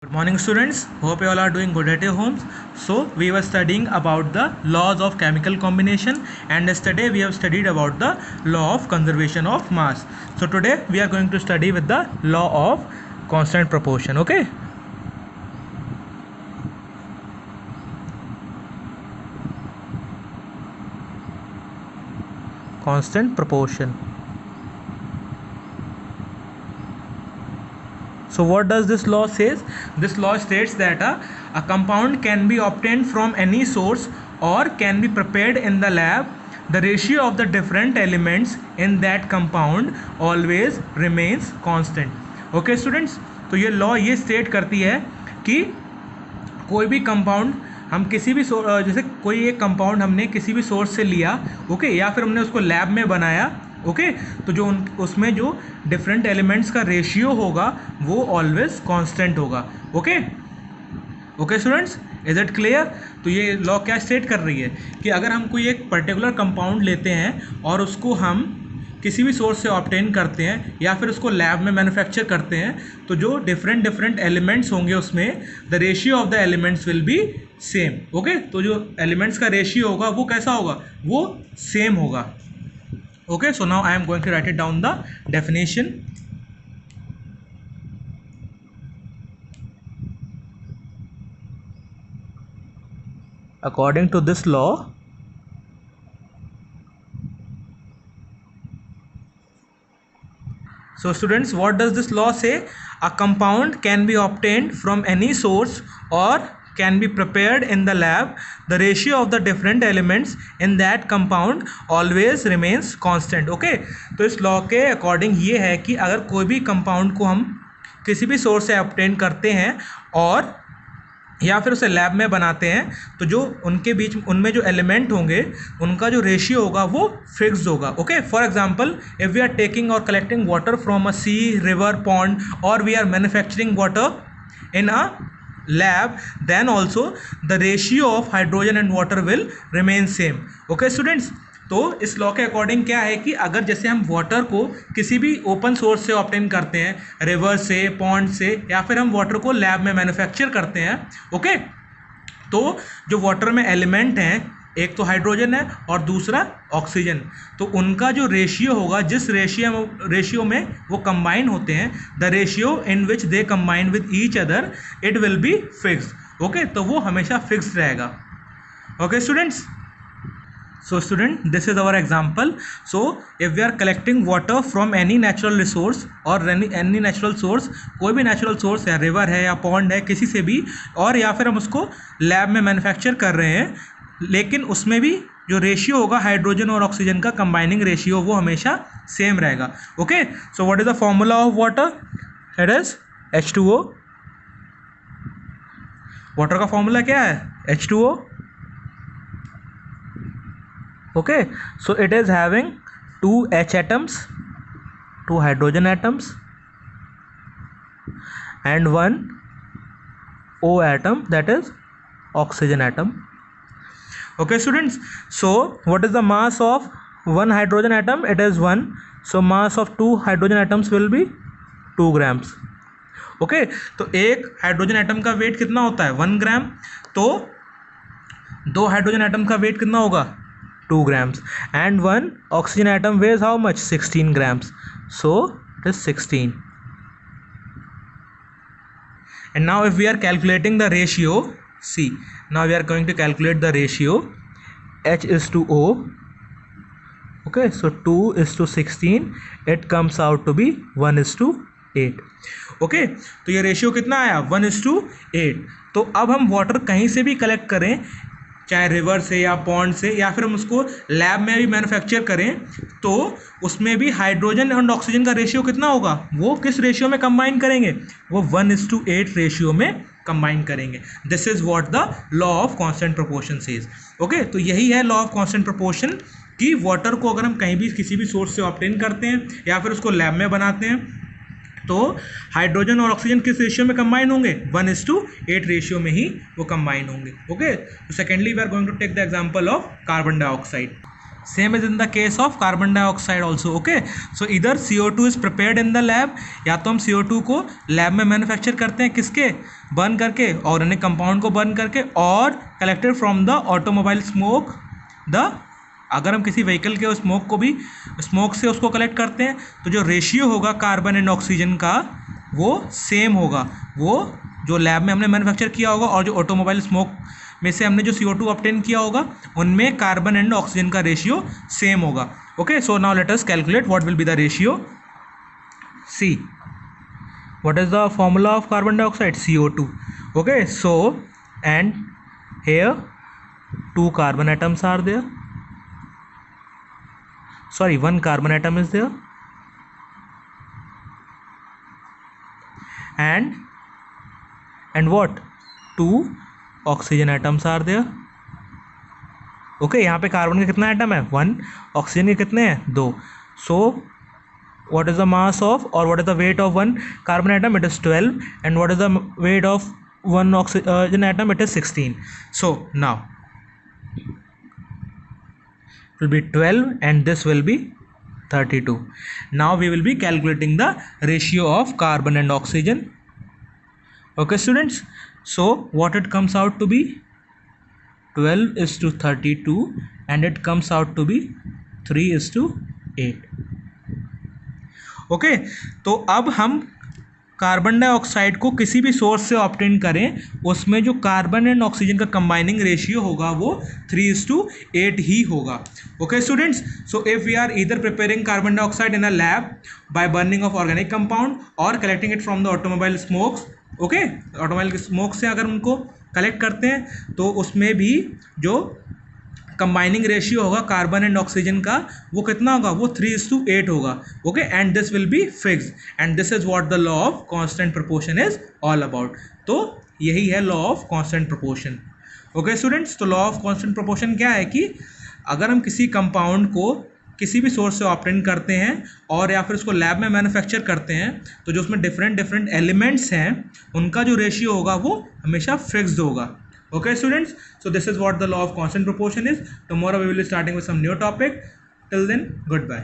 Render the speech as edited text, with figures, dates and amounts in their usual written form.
Good morning students, hope you all are doing good at your homes. So we were studying about the laws of chemical combination, and yesterday we have studied about the law of conservation of mass. So today we are going to study with the law of constant proportion. Okay, constant proportion. So what does this law says? This law states that a compound can be obtained from any source or can be prepared in the lab. The ratio of the different elements in that compound always remains constant. Okay students, तो ये law ये state करती है कि कोई भी compound हम किसी भी जैसे कोई एक कंपाउंड हमने किसी भी सोर्स से लिया, ओके, या फिर हमने उसको लैब में बनाया, ओके, तो जो उसमें जो डिफरेंट एलिमेंट्स का रेशियो होगा वो ऑलवेज कांस्टेंट होगा. Okay okay students, is it clear? तो ये लॉ क्या स्टेट कर रही है कि अगर हम कोई एक पर्टिकुलर कंपाउंड लेते हैं और उसको हम किसी भी सोर्स से ऑब्टेन करते हैं या फिर उसको लैब में मैन्युफैक्चर करते हैं, तो जो डिफरेंट एलिमेंट्स होंगे उसमें the ratio of the elements will be same. Okay, तो जो एलिमेंट्स का रेशियो होगा वो कैसा होगा? वो सेम होगा. Okay, so now I am going to write it down the definition. According to this law, so students, what does this law say? A compound can be obtained from any source or can be prepared in the lab. The ratio of the different elements in that compound always remains constant. Okay, तो इस law के according ये है कि अगर कोई भी compound को हम किसी भी सोर्स से ऑब्टेन करते हैं और या फिर उसे लैब में बनाते हैं, तो जो उनके बीच उनमें जो एलिमेंट होंगे उनका जो रेशियो होगा वो फिक्स्ड होगा. Okay, for example if we are taking और collecting water from a sea, river, pond, और we are manufacturing water in a lab, then also the ratio of hydrogen and water will remain same. Okay students, तो इस law के according क्या है कि अगर जैसे हम वाटर को किसी भी ओपन सोर्स से ऑब्टेन करते हैं, रिवर से, पॉन्ड से, या फिर हम वाटर को लैब में मैन्युफैक्चर करते हैं, ओके, तो जो वाटर में एलिमेंट हैं, एक तो हाइड्रोजन है और दूसरा ऑक्सीजन, तो उनका जो रेशियो होगा, जिस रेशियो में वो कंबाइन होते हैं, the ratio in which they combine with each other, it will be fixed. Okay, तो वो हमेशा फिक्स्ड रहेगा. Okay students, so student, this is our example. So if we are collecting water from any natural resource और any natural source, कोई भी natural source है, river है या पॉन्ड है, किसी से भी, और या फिर हम उसको लैब में मैन्युफैक्चर कर रहे हैं, लेकिन उसमें भी जो रेशियो होगा हाइड्रोजन और ऑक्सीजन का कंबाइनिंग रेशियो वो हमेशा सेम रहेगा. Okay, so what is the formula of water? It is H2O. Water का फॉर्मूला क्या है? H2O. Okay, so it is having 2 H atoms, 2 hydrogen atoms and 1 O atom, that is oxygen atom. Okay students, so what is the mass of one hydrogen atom? It is 1. So mass of 2 hydrogen atoms will be 2 grams. Okay, तो एक hydrogen atom का wait कितना होता है? 1 ग्राम. तो 2 hydrogen atom का wait कितना होगा? 2 grams. And 1 oxygen atom weighs how much? 16 grams. So it is 16. And now if we are calculating the ratio, see, now we are going to calculate the ratio H is to O. Okay, so 2 is to 16, it comes out to be 1 is to 8. Okay, तो ये ratio कितना आया? 1 is to 8. तो अब हम water कहीं से भी कलेक्ट करें, चाहे रिवर से या पॉन्ड से, या फिर हम उसको लैब में भी मैन्युफैक्चर करें, तो उसमें भी हाइड्रोजन और ऑक्सीजन का रेशियो कितना होगा? वो किस रेशियो में कंबाइन करेंगे? वो 1 is to 8 रेशियो में कंबाइन करेंगे. This is what the law of constant proportion says. Okay, तो यही है लॉ ऑफ कांस्टेंट प्रोपोर्शन कि वाटर को अगर हम कहीं भी किसी भी सोर्स से ऑब्टेन करते हैं या फिर उसको लैब में बनाते हैं, तो हाइड्रोजन और ऑक्सीजन किस रेशियो में कंबाइन होंगे? 1 is to 8 रेशियो में ही वो कंबाइन होंगे. ओके, तो secondly we are going to take the example of carbon dioxide. Same is in the case of carbon dioxide also. Okay, so either CO2 is prepared in the lab, या तो हम CO2 को lab में manufacture करते हैं किसके, burn करके, organic compound को बर्न करके, और collected from the automobile smoke the, अगर हम किसी व्हीकल के स्मोक को भी स्मोक से उसको कलेक्ट करते हैं तो जो रेशियो होगा कार्बन एंड ऑक्सीजन का वो सेम होगा, वो जो लैब में हमने मैन्युफैक्चर किया होगा और जो ऑटोमोबाइल स्मोक में से हमने जो CO2 ऑब्टेन किया होगा उनमें कार्बन एंड ऑक्सीजन का रेशियो सेम होगा. Okay, so now let us calculate what will be the ratio. See, what is the formula of carbon dioxide? CO2. Okay, so and here 2 carbon atoms are there, sorry, 1 carbon atom is there, and what, 2 oxygen atoms are there. Okay, यहाँ पे carbon के कितना atom है? 1. Oxygen के कितने हैं? 2. सो what is the mass of, or what is the weight of 1 carbon atom? It is 12. And what is the weight of 1 oxygen atom? It is 16. So now will be 12 and this will be 32. Now we will be calculating the ratio of carbon and oxygen. Okay students, so what it comes out to be? 12 is to 32 and it comes out to be 3 is to 8. Okay, तो अब हम carbon dioxide को किसी भी source से obtain करें उसमें जो कार्बन एंड ऑक्सीजन का कंबाइनिंग रेशियो होगा वो 3:8 ही होगा. Okay students, so if we are either preparing carbon dioxide in a lab by burning of organic compound और collecting it from the automobile smokes. Okay, automobile smoke से अगर उनको collect करते हैं तो उसमें भी जो कंबाइनिंग रेशियो होगा कार्बन एंड ऑक्सीजन का वो कितना होगा? वो 3:8 होगा. Okay, and this will be fixed and this is what the law of constant proportion is all about. तो यही है law of constant proportion. Okay students, तो लॉ ऑफ कांस्टेंट प्रोपोर्शन क्या है कि अगर हम किसी कंपाउंड को किसी भी सोर्स से ऑब्टेन करते हैं और या फिर उसको लैब में मैन्युफैक्चर करते हैं तो जो उसमें डिफरेंट एलिमेंट्स हैं उनका जो रेशियो होगा वो हमेशा फिक्स्ड होगा. Okay students, so this is what the law of constant proportion is. Tomorrow we will be starting with some new topic. Till then, goodbye.